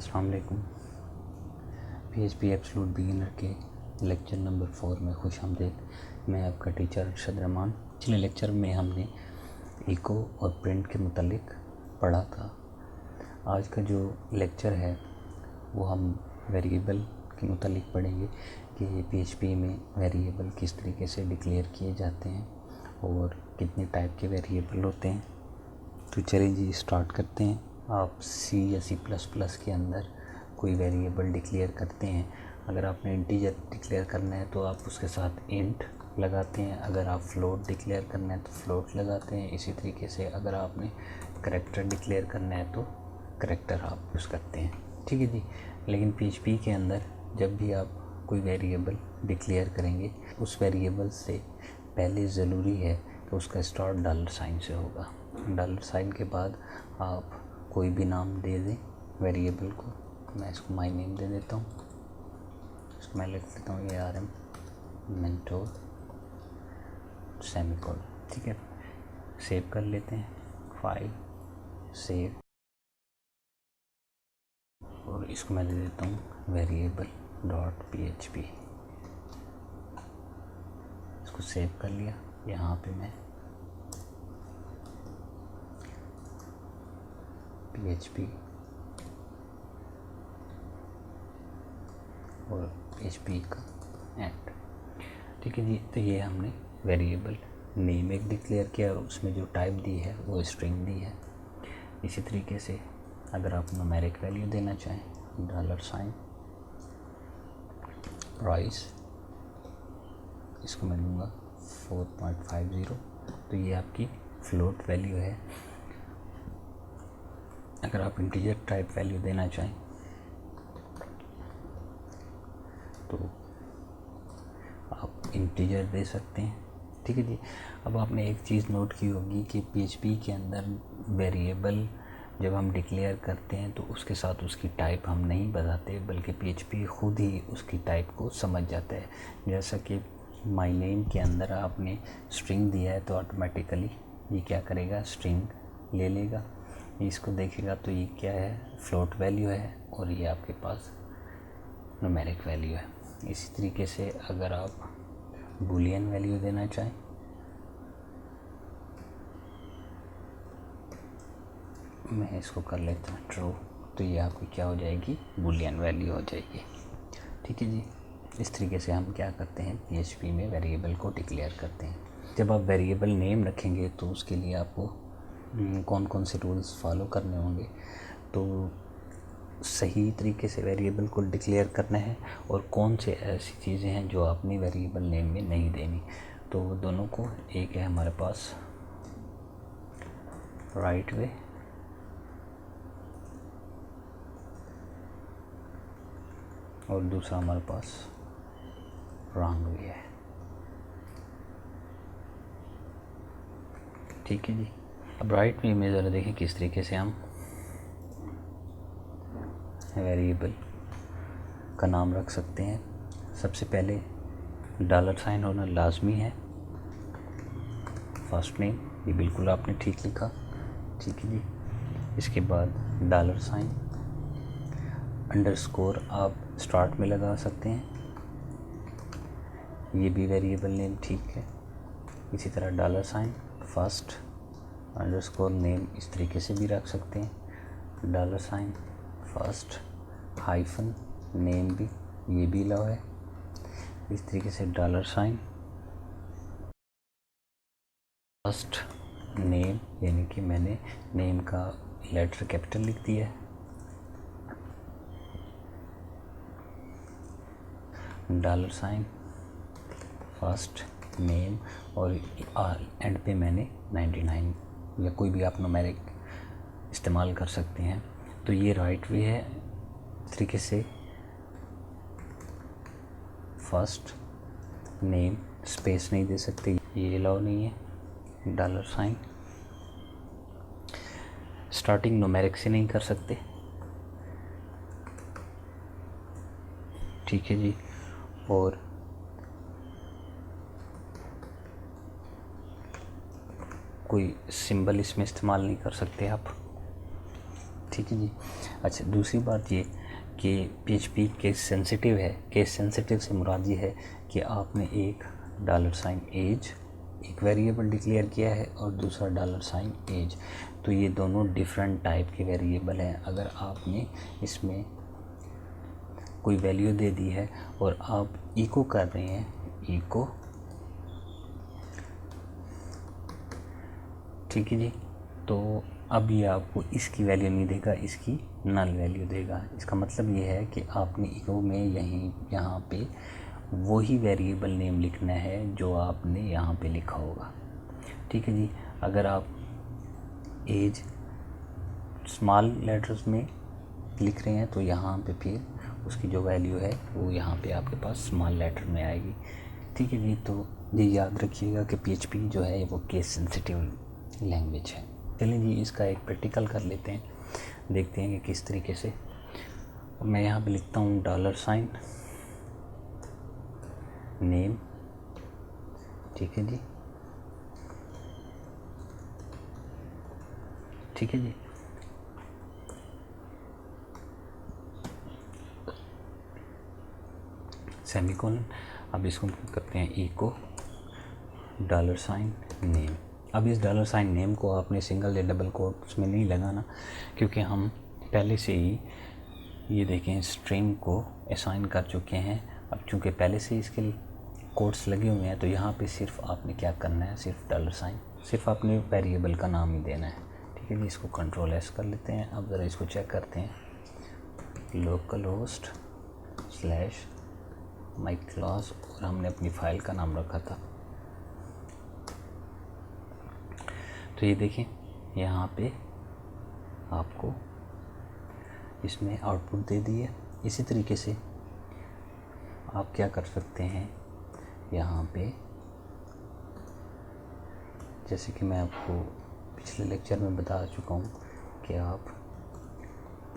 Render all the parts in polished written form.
अस्सलाम वालेकुम। PHP absolute beginner के लेक्चर नंबर 4 में खुश आमदीद। मैं आपका टीचर अरशद रहमान। पिछले लेक्चर में हमने इको और प्रिंट के मुतालिक पढ़ा था। आज का जो लेक्चर है वो हम वेरिएबल के मुतालिक पढ़ेंगे कि PHP में वेरिएबल किस तरीके से डिक्लेयर किए जाते हैं और कितने टाइप के वेरिएबल होते हैं। तो चलिए जी स्टार्ट करते हैं। आप C या C++ के अंदर कोई वेरिएबल डिक्लेयर करते हैं। अगर आपने इंटीजर डिक्लेयर करना है तो आप उसके साथ इंट लगाते हैं। अगर आप फ्लोट डिक्लेयर करना है तो फ्लोट लगाते हैं। इसी तरीके से अगर आपने करैक्टर डिक्लेयर करना है तो करैक्टर आप यूज़ करते हैं। ठीक है जी। लेकिन PHP के अंदर जब भी आप कोई वेरिएबल डिक्लेयर करेंगे उस वेरिएबल से पहले ज़रूरी है कि उसका स्टार्ट $साइन से होगा। $साइन के बाद आप कोई भी नाम दे दें वेरिएबल को। मैं इसको माई नेम दे देता हूँ। इसको मैं लिख देता हूँ ARM मेंटोर सेमीकोलन। ठीक है, सेव कर लेते हैं। फाइल सेव और इसको मैं दे देता हूँ वेरिएबल .php। इसको सेव कर लिया। यहाँ पे मैं PHP और PHP का एंड। ठीक है जी। तो ये हमने वेरिएबल नेम एक डिक्लेयर किया और उसमें जो टाइप दी है वो स्ट्रिंग दी है। इसी तरीके से अगर आप न्यूमेरिक वैल्यू देना चाहें $साइन प्राइस, इसको मैं दूंगा 4.50। तो ये आपकी फ्लोट वैल्यू है। अगर आप इंटीजर टाइप वैल्यू देना चाहें तो आप इंटीजर दे सकते हैं। ठीक है जी। अब आपने एक चीज़ नोट की होगी कि PHP के अंदर वेरिएबल जब हम डिक्लेयर करते हैं तो उसके साथ उसकी टाइप हम नहीं बताते, बल्कि PHP खुद ही उसकी टाइप को समझ जाता है। जैसा कि माई नेम के अंदर आपने स्ट्रिंग दिया है तो ऑटोमेटिकली ये क्या करेगा, स्ट्रिंग ले लेगा। इसको देखेगा तो ये क्या है, फ्लोट वैल्यू है और ये आपके पास न्यूमेरिक वैल्यू है। इसी तरीके से अगर आप बूलियन वैल्यू देना चाहें मैं इसको कर लेता हूँ ट्रू, तो ये आपकी क्या हो जाएगी, बूलियन वैल्यू हो जाएगी। ठीक है जी। इस तरीके से हम क्या करते हैं, PHP में वेरिएबल को डिक्लेयर करते हैं। जब आप वेरिएबल नेम रखेंगे तो उसके लिए आपको कौन कौन से रूल्स फॉलो करने होंगे। तो सही तरीके से वेरिएबल को डिक्लेयर करना है और कौन से ऐसी चीज़ें हैं जो आपने वेरिएबल नेम में नहीं देनी। तो दोनों को, एक है हमारे पास राइट वे और दूसरा हमारे पास रॉन्ग वे है। ठीक है जी। अब राइट वे में ज़रा देखें किस तरीके से हम वेरिएबल का नाम रख सकते हैं। सबसे पहले $साइन होना लाजमी है। फर्स्ट नेम, ये बिल्कुल आपने ठीक लिखा। ठीक है जी। इसके बाद $साइन, अंडरस्कोर आप स्टार्ट में लगा सकते हैं, ये भी वेरिएबल नेम ठीक है। इसी तरह $साइन फर्स्ट अंडरस्कोर नेम इस तरीके से भी रख सकते हैं। $साइन फर्स्ट हाइफन नेम भी, ये भी अलाउ है। इस तरीके से $साइन फर्स्ट नेम, यानी कि मैंने नेम का लेटर कैपिटल लिख दिया है। $साइन फर्स्ट नेम और एंड पे मैंने 99 या कोई भी आप न्यूमेरिक इस्तेमाल कर सकते हैं। तो ये राइट वे है। इस तरीके से फर्स्ट नेम स्पेस नहीं दे सकते, ये अलाउ नहीं है। $साइन स्टार्टिंग न्यूमेरिक से नहीं कर सकते। ठीक है जी। और कोई सिंबल इसमें इस्तेमाल नहीं कर सकते आप। ठीक है जी। अच्छा, दूसरी बात ये कि PHP केस सेंसिटिव है। केस सेंसिटिव से मुराद ये है कि आपने एक $, एज एक वेरिएबल डिक्लेयर किया है और दूसरा $, एज, तो ये दोनों डिफरेंट टाइप के वेरिएबल हैं। अगर आपने इसमें कोई वैल्यू दे दी है और आप इको कर रहे हैं, इको, ठीक है जी, तो अब ये आपको इसकी वैल्यू नहीं देगा, इसकी नल वैल्यू देगा। इसका मतलब ये है कि आपने इको में यहाँ पे वही वेरिएबल नेम लिखना है जो आपने यहाँ पे लिखा होगा, ठीक है जी। अगर आप एज स्मॉल लेटर्स में लिख रहे हैं तो यहाँ पे फिर उसकी जो वैल्यू है वो यहाँ पे आपके पास स्मॉल लेटर में आएगी, ठीक है जी। तो ये याद रखिएगा कि PHP जो है वो केस सेंसिटिव लैंग्वेज है। चलिए जी, इसका एक प्रैक्टिकल कर लेते हैं, देखते हैं कि किस तरीके से। मैं यहाँ पे लिखता हूँ $, नेम, ठीक है जी, ठीक है जी। सेमीकोलन। अब इसको करते हैं इको $, नेम। अब इस $, नेम को आपने सिंगल या डबल कोट्स में नहीं लगाना, क्योंकि हम पहले से ही ये देखें स्ट्रिंग को असाइन कर चुके हैं। अब चूँकि पहले से इसके कोट्स लगे हुए हैं तो यहाँ पे सिर्फ आपने क्या करना है, सिर्फ $, सिर्फ आपने वेरिएबल का नाम ही देना है, ठीक है जी। इसको कंट्रोल S कर लेते हैं। अब ज़रा इसको चेक करते हैं, localhost / my class, और हमने अपनी फ़ाइल का नाम रखा था। तो ये देखें यहाँ पे आपको इसमें आउटपुट दे दी है। इसी तरीके से आप क्या कर सकते हैं, यहाँ पे जैसे कि मैं आपको पिछले लेक्चर में बता चुका हूँ कि आप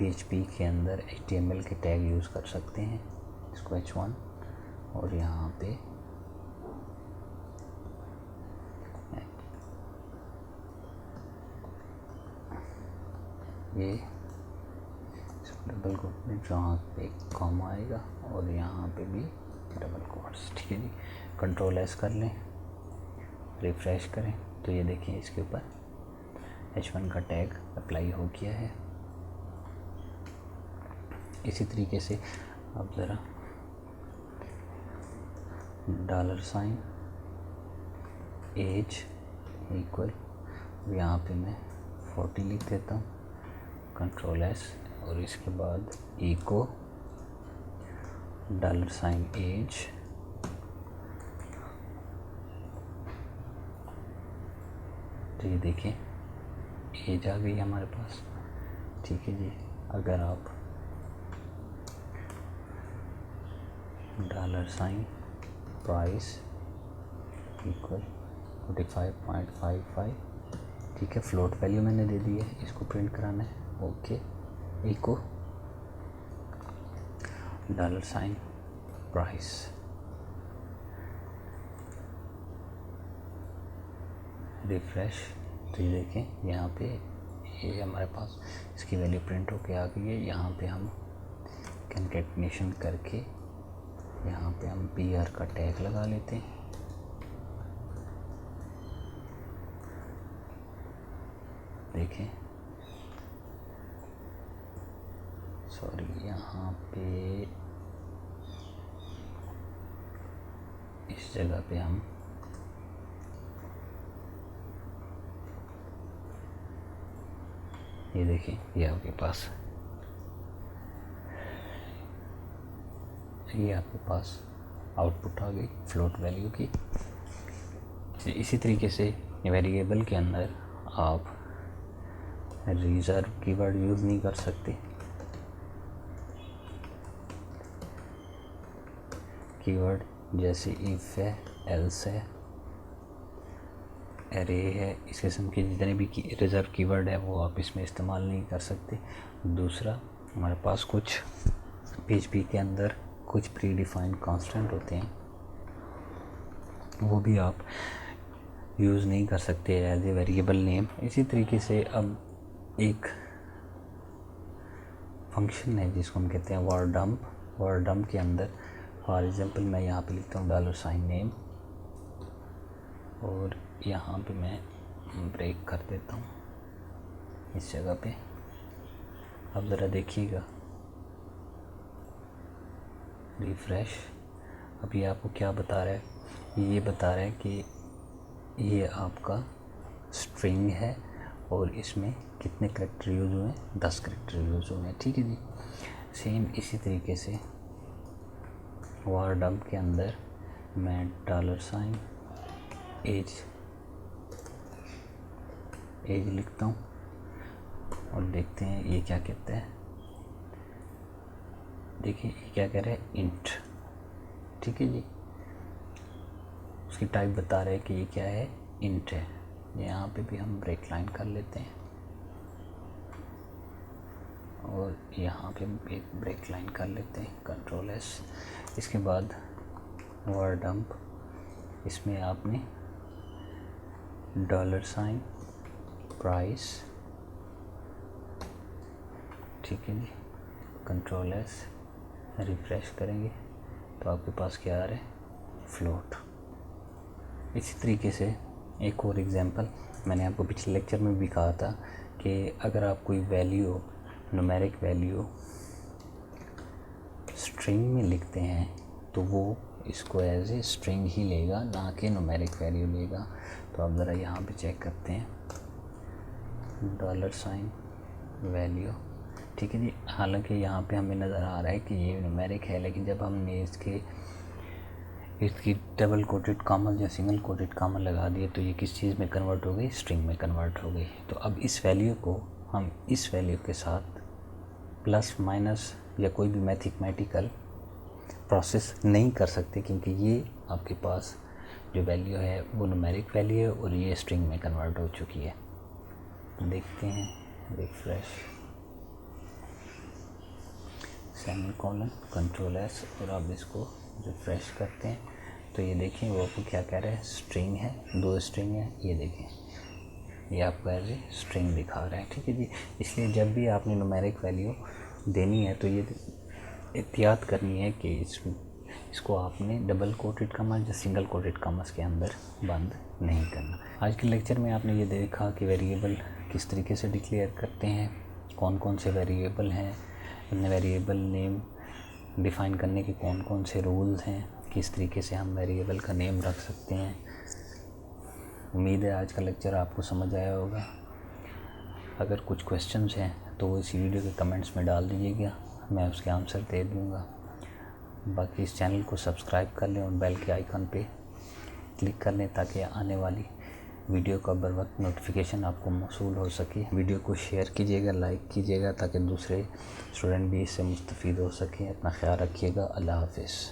PHP के अंदर HTML के टैग यूज़ कर सकते हैं। इसको H1 और यहाँ पे ये डबल कोट में जहाँ पे कॉमा आएगा और यहाँ पे भी डबल कोट्स, ठीक है जी। कंट्रोल S कर लें, रिफ्रेश करें तो ये देखिए इसके ऊपर H1 का टैग अप्लाई हो गया है। इसी तरीके से अब ज़रा $, एज इक्वल, यहाँ पे मैं 40 लिख देता हूँ, कंट्रोल S, और इसके बाद इको $, एज, तो ये देखें एज आ गई हमारे पास, ठीक है जी। अगर आप $, प्राइस इक्वल 45.55, ठीक है, फ्लोट वैल्यू मैंने दे दी है, इसको प्रिंट कराना है। ओके, इको $, प्राइस, रिफ्रेश, तो ये देखें यहाँ पे ये हमारे पास इसकी वैल्यू प्रिंट होके आ गई है। यहाँ पे हम कंकैटिनेशन करके यहाँ पे हम PR का टैग लगा लेते हैं। देखें, सॉरी, यहाँ पे इस जगह पे हम ये देखिए, ये आपके पास, ये आपके पास आउटपुट आ गई फ्लोट वैल्यू की। इसी तरीके से वेरिएबल के अंदर आप रिजर्व कीवर्ड यूज़ नहीं कर सकते। कीवर्ड जैसे इफ़ है, एल्स है, एरे है, इस किस्म के जितने भी रिजर्व कीवर्ड है वो आप इसमें इस्तेमाल नहीं कर सकते। दूसरा, हमारे पास कुछ PHP के अंदर कुछ प्री डिफाइंड कांस्टेंट होते हैं, वो भी आप यूज़ नहीं कर सकते एज ए वेरिएबल नेम। इसी तरीके से अब एक फंक्शन है जिसको हम कहते हैं वर्ड डंप। वर्ड डंप के अंदर फॉर एग्जांपल मैं यहाँ पे लिखता हूँ $नेम और यहाँ पे मैं ब्रेक कर देता हूँ इस जगह पे। अब ज़रा देखिएगा, रिफ्रेश। अब ये आपको क्या बता रहा है? ये बता रहा है कि ये आपका स्ट्रिंग है और इसमें कितने करैक्टर यूज़ हुए हैं? 10 करैक्टर यूज़ हुए हैं। ठीक है जी। सेम इसी तरीके से वार डंप के अंदर मैं एज लिखता हूँ और देखते हैं ये क्या कहता है। देखिए ये क्या कह रहा है? इंट। ठीक है जी। उसकी टाइप बता रहे हैं कि ये क्या है? इंट है। यहाँ पे भी हम ब्रेक लाइन कर लेते हैं और यहाँ पे एक ब्रेक लाइन कर लेते हैं, Ctrl+S। इसके बाद वर्ड डंप, इसमें आपने $प्राइस, ठीक है जी, Ctrl+S, रिफ्रेश करेंगे तो आपके पास क्या आ रहा है? फ्लोट। इसी तरीके से एक और एग्जांपल मैंने आपको पिछले लेक्चर में भी कहा था कि अगर आप कोई वैल्यू, न्यूमेरिक वैल्यू स्ट्रिंग में लिखते हैं तो वो इसको एज ए स्ट्रिंग ही लेगा, ना कि न्यूमेरिक वैल्यू लेगा। तो आप ज़रा यहाँ पे चेक करते हैं, $वैल्यू। ठीक है जी। हालांकि यहाँ पे हमें नज़र आ रहा है कि ये न्यूमेरिक है, लेकिन जब हमने इसकी डबल कोटेड कॉमा या सिंगल कोटेड कॉमा लगा दिए तो ये किस चीज़ में कन्वर्ट हो गई? स्ट्रिंग में कन्वर्ट हो गई। तो अब इस वैल्यू को हम इस वैल्यू के साथ प्लस माइनस या कोई भी मैथमेटिकल प्रोसेस नहीं कर सकते, क्योंकि ये आपके पास जो वैल्यू है वो न्यूमेरिक वैल्यू है और ये स्ट्रिंग में कन्वर्ट हो चुकी है। देखते हैं, रिफ्रेश, सेमीकोलन, Ctrl+S और अब इसको रिफ्रेश करते हैं तो ये देखें वो आपको क्या कह रहा है? स्ट्रिंग है, 2 स्ट्रिंग है। ये देखें ये आपको एज ए स्ट्रिंग दिखा रहा है। ठीक है जी। इसलिए जब भी आपने न्यूमेरिक वैल्यू देनी है तो ये एहतियात करनी है कि इसको आपने डबल कोटेड कॉमा या सिंगल कोटेड कॉमास के अंदर बंद नहीं करना। आज के लेक्चर में आपने ये देखा कि वेरिएबल किस तरीके से डिक्लेयर करते हैं, कौन कौन से वेरिएबल हैं, वेरिएबल नेम डिफ़ाइन करने के कौन कौन से रूल्स हैं, किस तरीके से हम वेरिएबल का नेम रख सकते हैं। उम्मीद है आज का लेक्चर आपको समझ आया होगा। अगर कुछ क्वेश्चंस हैं तो वो इस वीडियो के कमेंट्स में डाल दीजिएगा, मैं उसके आंसर दे दूँगा। बाकी इस चैनल को सब्सक्राइब कर लें और बेल के आइकन पे क्लिक कर लें ताकि आने वाली वीडियो का बर वक्त नोटिफिकेशन आपको मौसूल हो सके। वीडियो को शेयर कीजिएगा, लाइक कीजिएगा ताकि दूसरे स्टूडेंट भी इससे मुस्तफ़ीद हो सकें। अपना ख्याल रखिएगा। अल्लाह हाफ़िज़।